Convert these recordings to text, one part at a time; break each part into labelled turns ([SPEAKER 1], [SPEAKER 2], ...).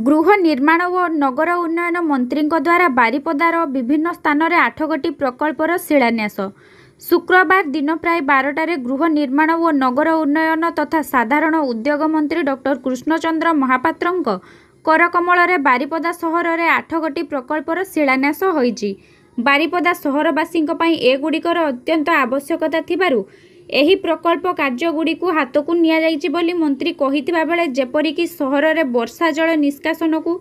[SPEAKER 1] गृह निर्माण और नगर उन्नयन मंत्री द्वारा बारिपदार विभिन्न स्थान में 8 गोटी प्रकल्पर शिलान्यास। शुक्रवार दिन प्राय 12टार गृह निर्माण और नगर उन्नयन तथा साधारण उद्योग मंत्री डॉक्टर कृष्णचंद्र महापात्र करकमल बारिपदा सहर में 8 गोटी प्रकल्पर शिलान्यास होईछि। बारिपदा सहरवासी एगुड़िकर अत्यंत आवश्यकता थिबारु एही प्रकल्प कार्यगुड़ी को हाथ को नियाଯାଇଛି बोली मंत्री कहिथिबा बेले जेपरिकी सहर रे वर्षा जल निष्कासन को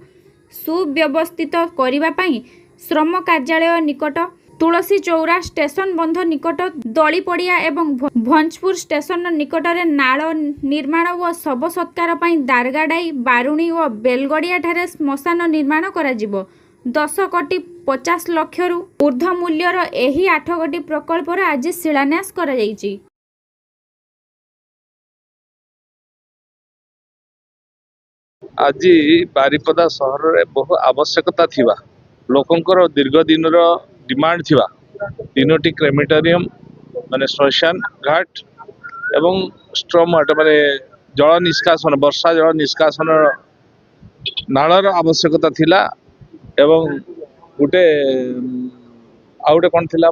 [SPEAKER 1] सुव्यवस्थित करिबा पई श्रम कार्यालय निकट, तुलसी चौरा स्टेशन बंध निकट, दली पड़िया एवं भंजपुर स्टेशन निकट रे नाल निर्माण और शव सत्कार पई दारगाडाई, बारुणी और बेलगड़िया ठारे श्मशान निर्माण करा जिवो। 10 कोटी 50 लाख रु ऊर्ध्व मूल्यर एही 8 गोटी प्रकल्पर आज शिलान्यास करा जायछि।
[SPEAKER 2] आज बारिपदा सहर में बहु आवश्यकता थिबा लोकंकर दीर्घ दिन डिमांड थिबा 3टी क्रेमेटोरियम माने श्मशान घाट एवं स्ट्रम वाटर माने जल निष्कासन वर्षा जल निष्कासन नालर आवश्यकता थिला एवं गोटे आउटे कौन थिला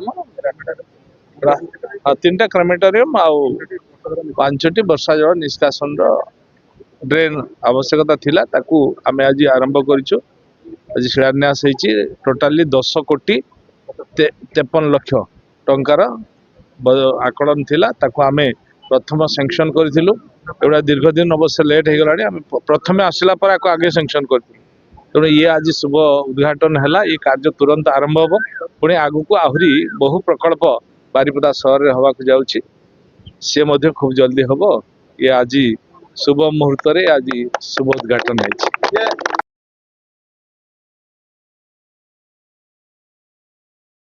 [SPEAKER 2] 3टा क्रेमेटोरियम आउ 5टी वर्षा जल निष्कासन ड्रेन आवश्यकता थिला ताकू आमे आज आरंभ करिछु। आज शिलान्यास होईछि। टोटाली 10 कोटी 53 लाख टंकार आकलन थिला ताकू आमे प्रथम सैंक्शन करथिलु। एवडा दीर्घ दिन अवश्य लेट हे गलानी आमे प्रथमे आसिला पर आको आगे सैंक्शन करथिलु। तेणु ये आज शुभ उद्घाटन हैला। ये कार्य तुरंत आरंभ होबो। पुणी आगु को आहुरी बहु प्रकल्प बारिपदा शहर रे हवा को जाउछि। से मध्ये खूब जल्दी होबो। ये आज शुभ मुहूर्त रे आज शुभ उद्घाटन है।